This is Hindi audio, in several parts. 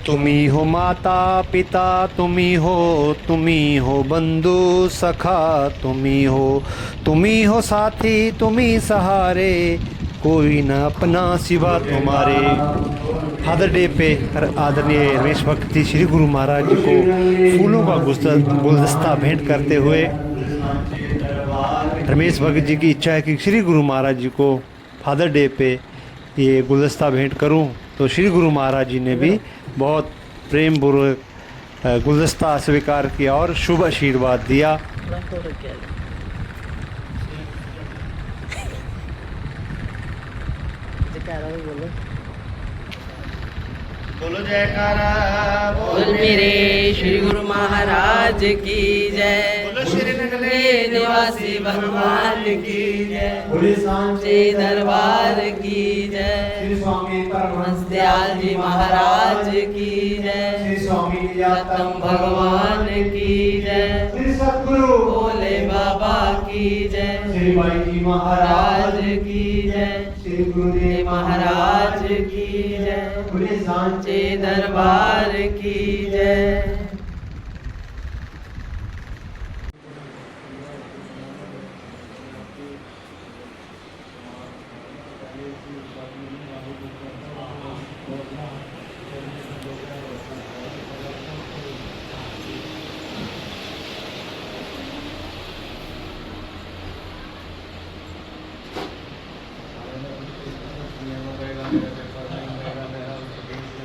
तुम्ही हो माता पिता, तुम्ही हो बंधु सखा, तुम्ही हो साथी, तुम्ही सहारे, कोई न अपना सिवा तुम्हारे। फादर डे पे आदरणीय रमेश भक्त जी श्री गुरु महाराज जी को फूलों का गुलदस्ता भेंट करते हुए रमेश भक्त जी की इच्छा है कि श्री गुरु महाराज जी को फादर डे पे ये गुलदस्ता भेंट करूं, तो श्री गुरु महाराज जी ने भी बहुत प्रेम पूर्वक गुलदस्ता स्वीकार किया और शुभ आशीर्वाद दिया। बोलो जयकारा, बोल मेरे श्री गुरु महाराज की जय, बोलो श्री नगले निवासी भगवान की जय, बोले सांचे दरबार की जय, श्री स्वामी परमहंस दयाल जी महाराज की जय, श्री स्वामी रतन भगवान की जय, श्री सतगुरु भोले बाबा की जय, श्री भाई जी महाराज की जय, श्री गुरुदेव महाराज की जय, बोले सांचे दरबार की जय।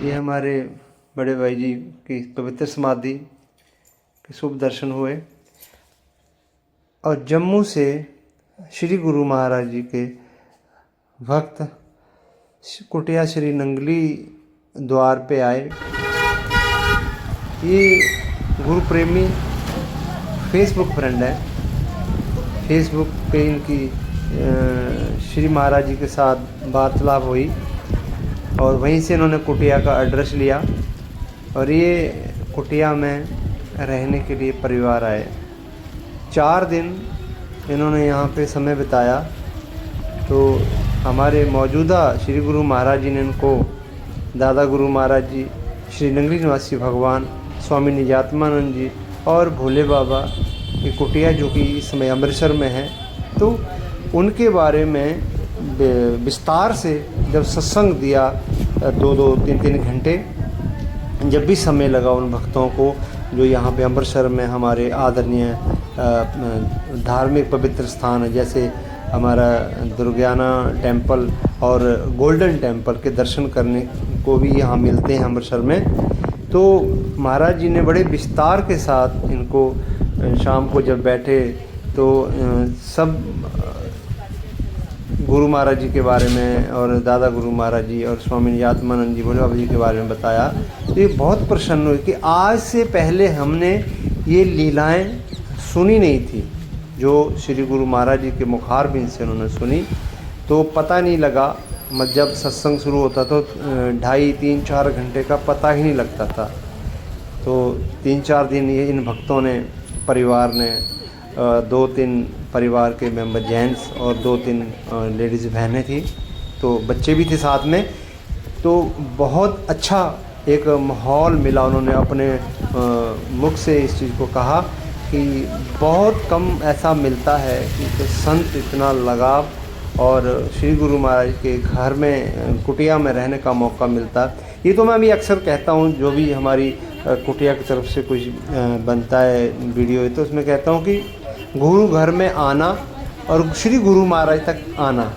ये हमारे बड़े भाई जी की पवित्र समाधि के शुभ दर्शन हुए और जम्मू से श्री गुरु महाराज जी के भक्त कुटिया श्री नंगली द्वार पे आए। ये गुरु प्रेमी फेसबुक फ्रेंड है। फेसबुक पे इनकी श्री महाराज जी के साथ वार्तालाप हुई और वहीं से इन्होंने कुटिया का एड्रेस लिया और ये कुटिया में रहने के लिए परिवार आए। 4 दिन इन्होंने यहाँ पे समय बिताया। तो हमारे मौजूदा श्री गुरु महाराज जी ने इनको दादा गुरु महाराज जी, श्री नंगली निवासी भगवान स्वामी निजात्मानंद जी और भोले बाबा की कुटिया जो कि इस समय अमृतसर में है, तो उनके बारे में विस्तार से जब सत्संग दिया 2-2, 3-3 घंटे, जब भी समय लगा उन भक्तों को जो यहाँ पे अमृतसर में हमारे आदरणीय धार्मिक पवित्र स्थान है, जैसे हमारा दुर्गाना टेम्पल और गोल्डन टेम्पल के दर्शन करने को भी यहाँ मिलते हैं अमृतसर में। तो महाराज जी ने बड़े विस्तार के साथ इनको शाम को जब बैठे तो सब गुरु महाराज जी के बारे में और दादा गुरु महाराज जी और स्वामी निजात्मानंद जी, भोले बाबा जी के बारे में बताया। तो ये बहुत प्रसन्न हुए कि आज से पहले हमने ये लीलाएं सुनी नहीं थी जो श्री गुरु महाराज जी के मुखारबिंद से उन्होंने सुनी। तो पता नहीं लगा, जब सत्संग शुरू होता तो 2.5-3-4 घंटे का पता ही नहीं लगता था। तो 3-4 दिन ये इन भक्तों ने, परिवार ने, 2-3 परिवार के मेंबर जेंट्स और 2-3 लेडीज़ बहनें थी, तो बच्चे भी थे साथ में। तो बहुत अच्छा एक माहौल मिला। उन्होंने अपने मुख से इस चीज़ को कहा कि बहुत कम ऐसा मिलता है कि संत इतना लगाव और श्री गुरु महाराज के घर में कुटिया में रहने का मौका मिलता। ये तो मैं भी अक्सर कहता हूँ, जो भी हमारी कुटिया की तरफ से कुछ बनता है वीडियो, तो उसमें कहता हूँ कि गुरु घर में आना और श्री गुरु महाराज तक आना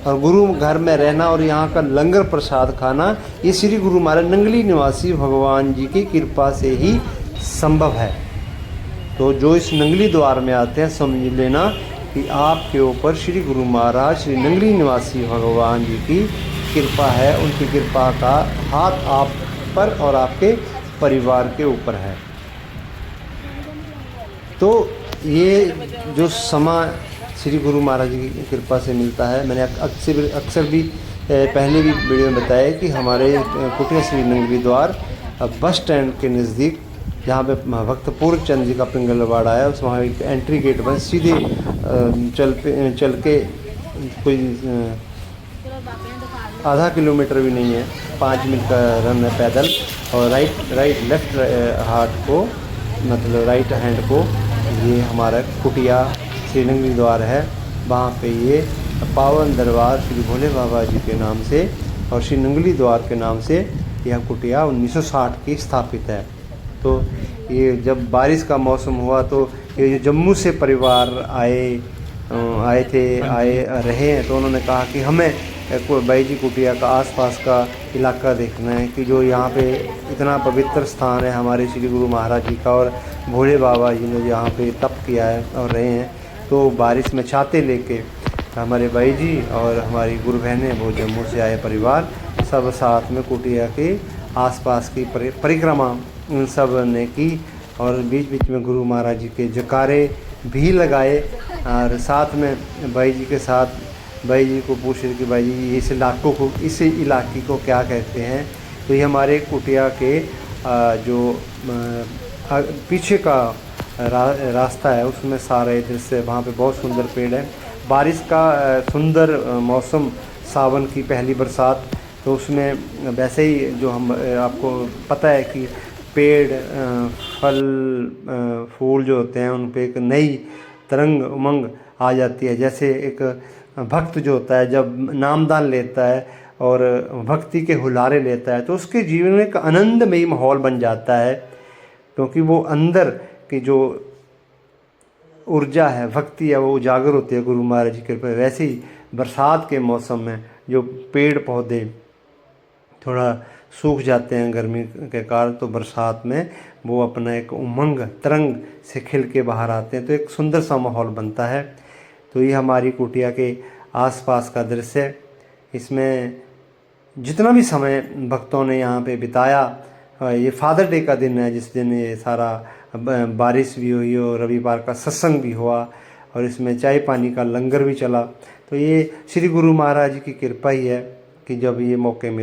और गुरु घर में रहना और यहाँ का लंगर प्रसाद खाना, ये श्री गुरु महाराज नंगली निवासी भगवान जी की कृपा से ही संभव है। तो जो इस नंगली द्वार में आते हैं, समझ लेना कि आपके ऊपर श्री गुरु महाराज श्री नंगली निवासी भगवान जी की कृपा है। उनकी कृपा का हाथ आप पर और आपके परिवार के ऊपर है। तो ये जो समा श्री गुरु महाराज जी की कृपा से मिलता है, मैंने अक्सर भी पहले भी वीडियो में बताया कि हमारे कुटिया श्री नंगली द्वार बस स्टैंड के नज़दीक, जहाँ पे भक्त पूर्ण चंद जी का पिंगलवाड़ा है, उस वहाँ एक एंट्री गेट बस सीधे चल के कोई आधा किलोमीटर भी नहीं है, 5 मिनट का रन है पैदल, और राइट लेफ्ट हाथ को मतलब राइट हैंड को ये हमारा कुटिया श्री नंगली द्वार है। वहाँ पे ये पावन दरबार श्री भोले बाबा जी के नाम से और श्री नंगली द्वार के नाम से यह कुटिया 1960 की स्थापित है। तो ये जब बारिश का मौसम हुआ तो ये जो जम्मू से परिवार आए रहे हैं, तो उन्होंने कहा कि हमें बाई जी कुटिया का आसपास का इलाका देखना है, कि जो यहाँ पे इतना पवित्र स्थान है हमारे श्री गुरु महाराज जी का, और भोले बाबा जी ने यहाँ पे तप किया है और रहे हैं। तो बारिश में छाते लेके हमारे बाई जी और हमारी गुरु बहनें, वो जम्मू से आए परिवार, सब साथ में कुटिया के आसपास की परिक्रमा सब ने की, और बीच बीच में गुरु महाराज जी के जयकारे भी लगाए। और साथ में बाई जी के साथ बाई जी को पूछ रहे कि बाई जी इस इलाके को क्या कहते हैं। तो ये हमारे कुटिया के जो पीछे का रास्ता है उसमें सारे दृश्य, वहाँ पे बहुत सुंदर पेड़ है। बारिश का सुंदर मौसम, सावन की पहली बरसात, तो उसमें वैसे ही जो हम आपको पता है कि पेड़ फल फूल जो होते हैं उन पे एक नई तरंग उमंग आ जाती है। जैसे एक भक्त जो होता है जब नामदान लेता है और भक्ति के हुलारे लेता है, तो उसके जीवन में एक आनंदमयी माहौल बन जाता है, क्योंकि वो अंदर की जो ऊर्जा है, भक्ति है, वो उजागर होती है गुरु महाराज जी के कृपा। वैसे ही बरसात के मौसम में जो पेड़ पौधे थोड़ा सूख जाते हैं गर्मी के कारण, तो बरसात में वो अपना एक उमंग तरंग से खिल के बाहर आते हैं, तो एक सुंदर सा माहौल बनता है। तो ये हमारी कुटिया के आसपास का दृश्य है। इसमें जितना भी समय भक्तों ने यहाँ पे बिताया, ये फादर डे का दिन है जिस दिन ये सारा बारिश भी हुई और रविवार का सत्संग भी हुआ, और इसमें चाय पानी का लंगर भी चला। तो ये श्री गुरु महाराज जी की कृपा ही है कि जब ये मौके मिले